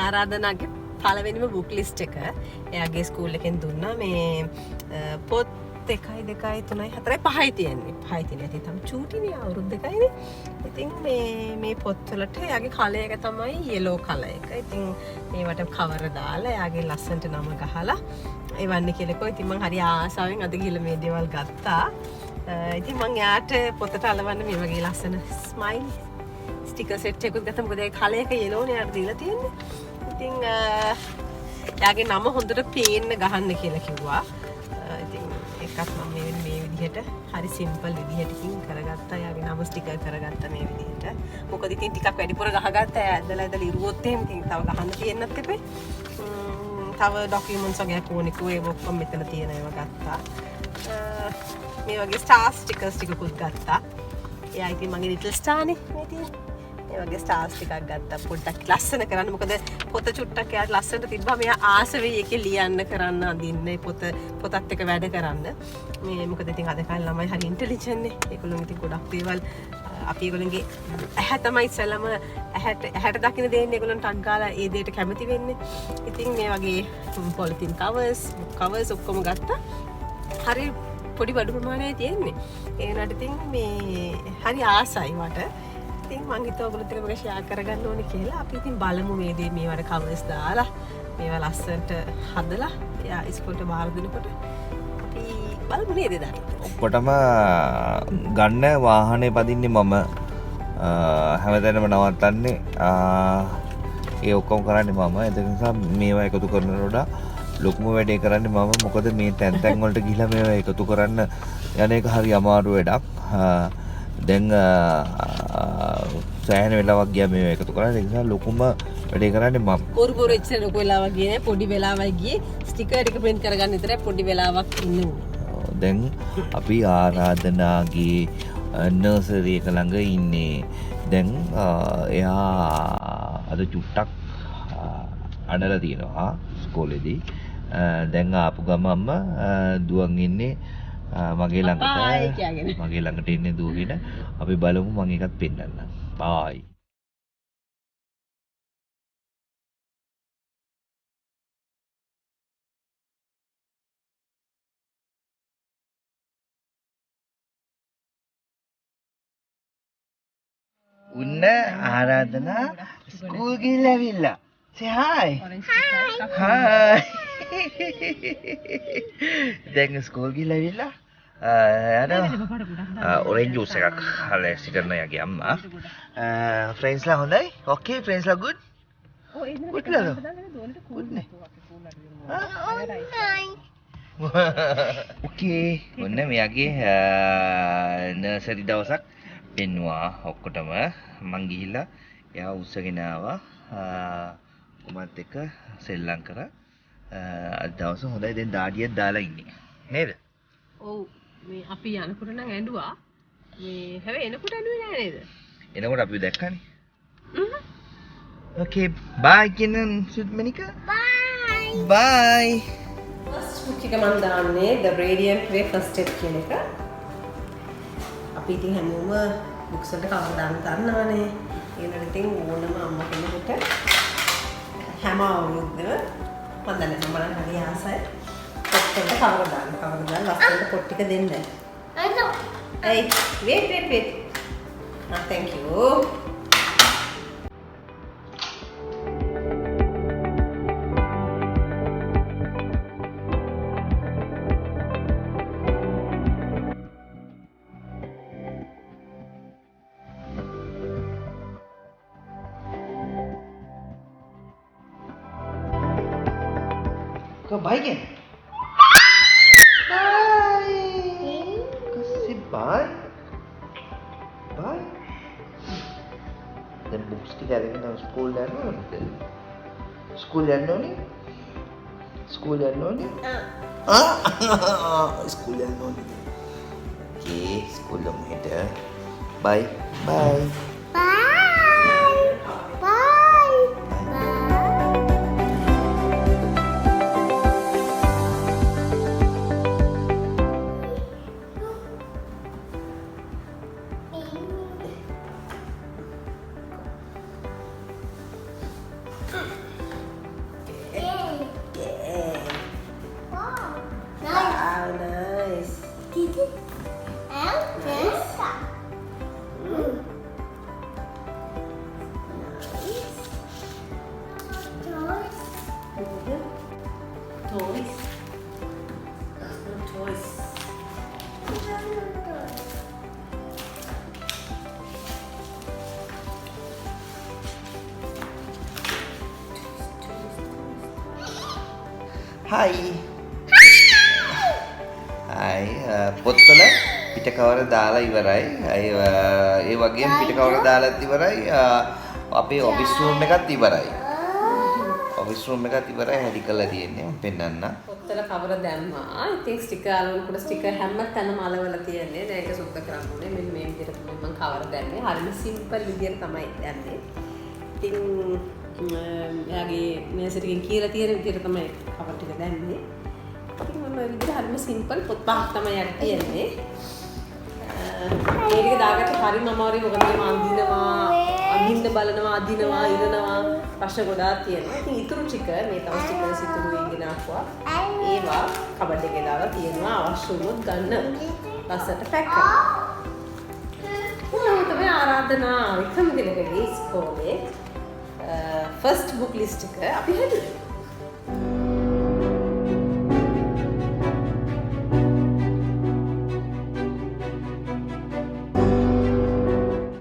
ආරාධනාගේ පළවෙනිම book list එක එයාගේ ස්කූල් එකෙන් දුන්නා. මේ පොත් 1 2 3 4 5යි තියෙන්නේ. 5යි තියෙන්නේ. ඉතින් තම චූටිනේ අවුරුදු 2යිනේ. ඉතින් මේ පොත්වලට එයාගේ කලර් එක තමයි yellow කලර් එක. ඉතින් මේවට කවර දාලා එයාගේ ලස්සනට නම ගහලා එවන්න කියලා කිව්වා. ඉතින් මං හරි ආසාවෙන් අද ගිහලා මේ දේවල් ගත්තා. ඉතින් මං එයාට පොතට අලවන්න මේ වගේ ලස්සන ස්මයිල් ස්ටිකර් සෙට් එකක් ගත්තා. මොකද ඒ කලර් එක yellow නේ යාට දීලා තියෙන්නේ. ඉතින් එයාගේ නම හොඳට පේන්න ගහන්න කියලා කිව්වා. ඉතින් එකක් මම මේ විදිහට හරි සිම්පල් විදිහටකින් කරගත්තා. එයාගේ නම ස්ටිකර් කරගත්තා මේ විදිහට. මොකද ඉතින් ටිකක් වැඩිපුර ගහගත්තා. ඇදලා ඉරුවොත් එහෙම ඉතින් තව ගහන්න තියෙන්නත් එපේ. තව ඩොකියුමන්ට්ස් වගේ කොනිකෝ ඒ ඔක්කොම මෙතන තියෙන ඒවා ගත්තා. මේ වගේ ස්ටාර් ස්ටිකර්ස් ටිකකුත් ගත්තා. එයා ඉතින් මගේ ලිටල් ස්ටාර්නේ මේ තියෙන්නේ. ඒ වගේ ස්ටාර්ස් ටිකක් ගත්තා. පොඩ්ඩක් ලස්සන කරන්න. මොකද පොත චුට්ටක් එයාට ලස්සනට තිබ්බම එයා ආස වෙයි ඒකේ ලියන්න කරන්න අඳින්න පොතත් එක්ක වැඩ කරන්න. මේ මොකද ඉතින් අද කාලේ ළමයි හරි ඉන්ටෙලිජන්ට් නේ. ඒගොල්ලෝ ඉතින් ගොඩක් දේවල් අපි ඒගොල්ලන්ගේ ඇහැ තමයි ඉස්සෙල්ලාම ඇහැට දකින්න දෙන්නේ. ඒගොල්ලන්ට අක් ගාලා ඒ දෙයට කැමති වෙන්නේ. ඉතින් මේ වගේ පොලිතින් කවර්ස් ඔක්කොම ගත්තා. හරි පොඩි බඩු ප්‍රමාණයක් තියෙන්නේ. ඒ වුණාට ඉතින් මේ හරි ආසයි මට. ඉතින් මං හිතුවා ඔයගොල්ලොත් එක්ක මේක ෂෙයා කරගන්න ඕනේ කියලා. අපි ඉතින් බලමු මේ දේ මේවට කවර්ස් දාලා මේවා ලස්සනට හදලා එයා ඉස්කෝලේට බාර දෙනකොට අපි බලමු නේද දාන්න. ඔක්කොටම ගන්න වාහනේ පදින්නේ මම හැමතැනම නවත්තන්නේ ඒ ඔක්කොම කරන්නේ මම. ඒක නිසා මේවා එකතු කරනකොට ලොකුම වැඩේ කරන්නේ මම. මොකද මේ තැන් වලට ගිහිලා මේවා එකතු කරන්න යන එක හරි අමාරු වැඩක්. දැන් සෑහෙන වෙලාවක් ගියා මේවා එකතු කරන්න. ඒ නිසා ලොකුම වැඩේ කරන්නේ මම. බොරු එච්චර ලොකු වෙලාවක් ගියේ නෑ. පොඩි වෙලාවයි ගියේ. ස්ටිකර් ටික print කරගන්න විතරයි පොඩි වෙලාවක් ඉන්නේ. දැන් අපි ආරාධනාගේ නර්සරි එක ළඟ ඉන්නේ. දැන් එයා අද චුට්ටක් අඬලා තියෙනවා ස්කෝලේදී. දැන් ආපු ගමම්ම දුවන් ඉන්නේ මගේ ළඟට ඉන්නේ දුවගෙන. අපි බලමු මම එකත් පෙන්නන්නම්. බයි. උන්න ආරාධනා ස්කූල් ගිහිල්ලා ඇවිල්ලා. say hi. Hi. දැන් ස්කූල් ගිහිල්ලා ඇවිල්ලා orange juice එකක් හලේ සිටන යගේ අම්මා. friends ලා හොඳයි? okay friends ලා good? good ලා. good නේ. okay. ඔන්න මෙයාගේ නර්සරි දවසක් පෙන්නවා ඔක්කොටම. මං ගිහිල්ලා එයා උස්සගෙන ආවා. කොමත් එක්ක සෙල්ලම් කරා. අද දවස හොඳයි. දැන් දාඩියක් දාලා ඉන්නේ. නේද? ඔව්. මේ අපි යනකොට නම් ඇඬුවා. මේ හැබැයි එනකොට ඇඬුවේ නෑ නේද? එනකොට අපි දැක්කනේ. okay bye කියන්න සුද්මනිකා. bye. ෆස්ට් බුක් එක මම දාන්නේ The Radiant Way First Step කියන එක. අපි ඉතින් හැමෝම බුක්ස් වලට කවර් දාන්න දන්නවනේ. ඒකට ඉතින් ඕනම අම්මා කෙනෙකුට හැම අවුරුද්දම මම දන්නේ මම නම් හරි ආසයි. පොත් වලට කවර් දාලා ලස්සනට පොත් ටික දෙන්න. hey wait. thank you. Kau baik kan? Kasih bye. Bye. Dan books kita ada kan school dan mana? School dan mana? School dan mana? School dan mana? Okay, school dan mana? Bye. Bye. හයි පොත්වල පිටකවර දාලා ඉවරයි. ඒ වගේම පිටකවර දාලාත් ඉවරයි. අපේ office room එකත් ඉවරයි. Office room එකත් ඉවරයි. හැදි කරලා තියෙන්නේ. මම පෙන්නන්න. පොත්වල කවර දැම්මා. ඉතින් ස්ටිකර් අලවනකොට ස්ටිකර් හැම තැනම අලවලා තියෙන්නේ. දැන් ඒක සුද්ධ කරන්න ඕනේ. මෙන්න මේ විදිහට තමයි මම කවර දැම්මේ. හරිම සිම්පල් විදිහට තමයි දැම්මේ. ඉතින් එයාගේ මේසෙටකින් කියලා තියෙන විදිහට තමයි කවර ටික දැම්මේ. ඉතින් මම මේ විදිහට හරිම සිම්පල් පොත් පහක් තමයි යට තියෙන්නේ. මේ ටික දාගත්ත හරිම අමාරුයි. මොකද මම අඳින්න බලනවා, අදිනවා, ඉරනවා ප්‍රශ්න ගොඩාක් තියෙනවා. ඉතින් ඊටු ටික මේ තව ස්ටිකර්ස් ඉතුරු වෙගෙන ආවා. ඒවා කබඩ් එකේ දාලා තියෙනවා. අවශ්‍ය වුණොත් ගන්න ලස්සට පැක් කරනවා. තමයි ආරාධනා වික්‍රම දිනකගේ ඉස්කෝලේ ෆස්ට් බුක් ලිස්ට් එක අපි හැදුවේ.